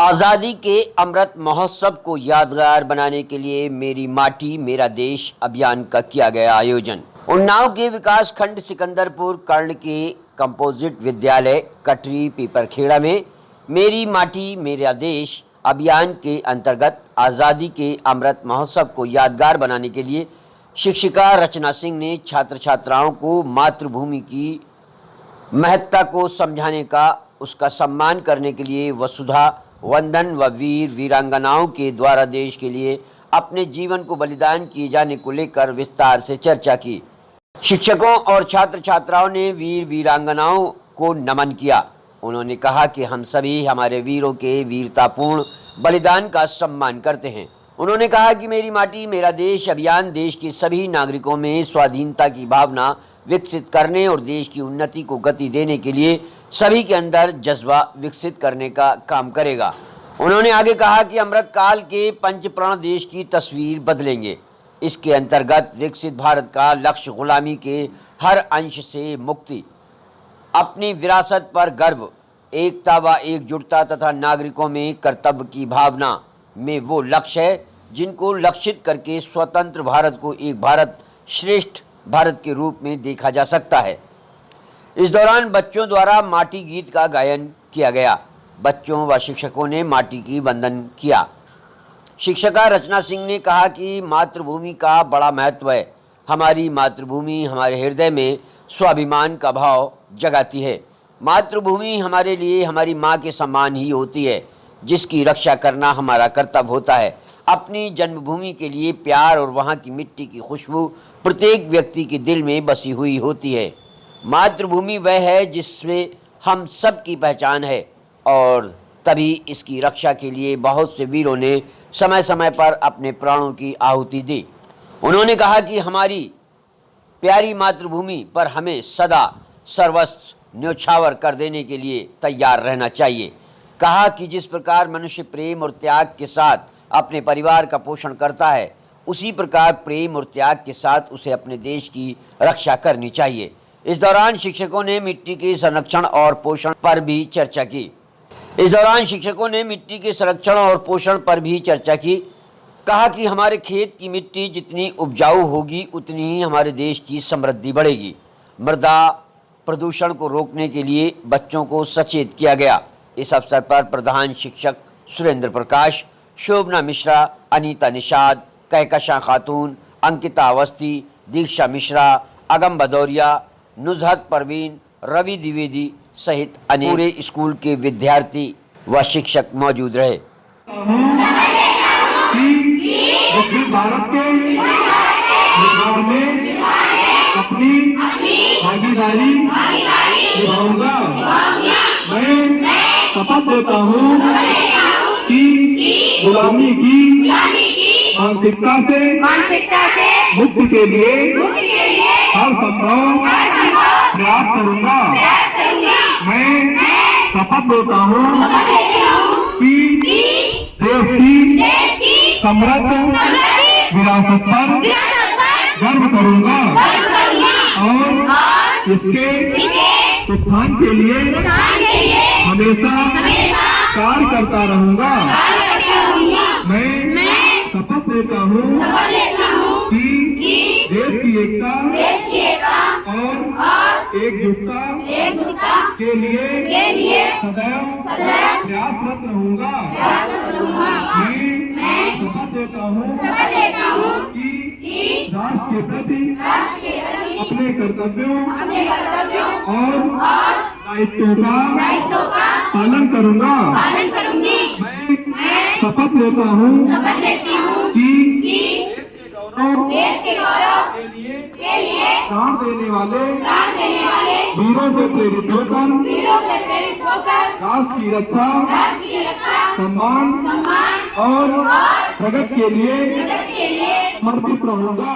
आज़ादी के अमृत महोत्सव को यादगार बनाने के लिए मेरी माटी मेरा देश अभियान का किया गया आयोजन। उन्नाव के विकास खंड सिकंदरपुर कर्ण के कंपोजिट विद्यालय कटरी पीपरखेड़ा में मेरी माटी मेरा देश अभियान के अंतर्गत आज़ादी के अमृत महोत्सव को यादगार बनाने के लिए शिक्षिका रचना सिंह ने छात्र छात्राओं को मातृभूमि की महत्ता को समझाने का, उसका सम्मान करने के लिए वसुधा वंदन व वीर वीरांगनाओं के द्वारा देश के लिए अपने जीवन को बलिदान किए जाने को लेकर विस्तार से चर्चा की। शिक्षकों और छात्र छात्राओं ने वीर वीरांगनाओं को नमन किया। उन्होंने कहा कि हम सभी हमारे वीरों के वीरतापूर्ण बलिदान का सम्मान करते हैं। उन्होंने कहा कि मेरी माटी मेरा देश अभियान देश के सभी नागरिकों में स्वाधीनता की भावना विकसित करने और देश की उन्नति को गति देने के लिए सभी के अंदर जज्बा विकसित करने का काम करेगा। उन्होंने आगे कहा कि अमृत काल के पंच प्रण देश की तस्वीर बदलेंगे। इसके अंतर्गत विकसित भारत का लक्ष्य गुलामी के हर अंश से मुक्ति, अपनी विरासत पर गर्व, एकता व एकजुटता तथा नागरिकों में कर्तव्य की भावना में वो लक्ष्य है जिनको लक्षित करके स्वतंत्र भारत को एक भारत श्रेष्ठ भारत के रूप में देखा जा सकता है। इस दौरान बच्चों द्वारा माटी गीत का गायन किया गया। बच्चों व शिक्षकों ने माटी की वंदन किया। शिक्षिका रचना सिंह ने कहा कि मातृभूमि का बड़ा महत्व है। हमारी मातृभूमि हमारे हृदय में स्वाभिमान का भाव जगाती है। मातृभूमि हमारे लिए हमारी माँ के समान ही होती है, जिसकी रक्षा करना हमारा कर्तव्य होता है। अपनी जन्मभूमि के लिए प्यार और वहाँ की मिट्टी की खुशबू प्रत्येक व्यक्ति के दिल में बसी हुई होती है। मातृभूमि वह है जिसमें हम सब की पहचान है और तभी इसकी रक्षा के लिए बहुत से वीरों ने समय समय पर अपने प्राणों की आहुति दी। उन्होंने कहा कि हमारी प्यारी मातृभूमि पर हमें सदा सर्वस्व न्योछावर कर देने के लिए तैयार रहना चाहिए। कहा कि जिस प्रकार मनुष्य प्रेम और त्याग के साथ अपने परिवार का पोषण करता है, उसी प्रकार प्रेम और त्याग के साथ उसे अपने देश की रक्षा करनी चाहिए। इस दौरान शिक्षकों ने मिट्टी के संरक्षण और पोषण पर भी चर्चा की। कहा कि हमारे खेत की मिट्टी जितनी उपजाऊ होगी उतनी ही हमारे देश की समृद्धि बढ़ेगी। मृदा प्रदूषण को रोकने के लिए बच्चों को सचेत किया गया। इस अवसर पर प्रधान शिक्षक सुरेंद्र प्रकाश, शोभना मिश्रा, अनीता निषाद, कहकशां खातून, अंकिता अवस्थी, दीक्षा मिश्रा, अगम भदौरिया, नुजहत परवीन, रवि द्विवेदी सहित अनेक पूरे स्कूल के विद्यार्थी व शिक्षक मौजूद रहे। भारत के निर्माण में अपनी भागीदारी निभाऊंगा। मैं शपथ लेता हूँ कि गुलामी की मानसिकता से मुक्ति के लिए हर संभव प्रयास करूंगा। मैं शपथ लेता हूँ कि देश की समृद्ध विरासत पर गर्व करूंगा और इसके उत्थान के लिए हमेशा कार्य करता रहूंगा। मैं शपथ लेता हूँ कि देश की एकता और एकजुटता के लिए सदैव प्रयासरत रहूंगा। मैं शपथ लेता हूँ कि राष्ट्र के प्रति अपने कर्तव्यों और दायित्वों का पालन करूंगा। मैं शपथ लेता हूँ कि देश के गौरव के लिए प्राण देने वाले वीरों से प्रेरित होकर राष्ट्र की रक्षा सम्मान और प्रगति के लिए समर्पित रहूंगा।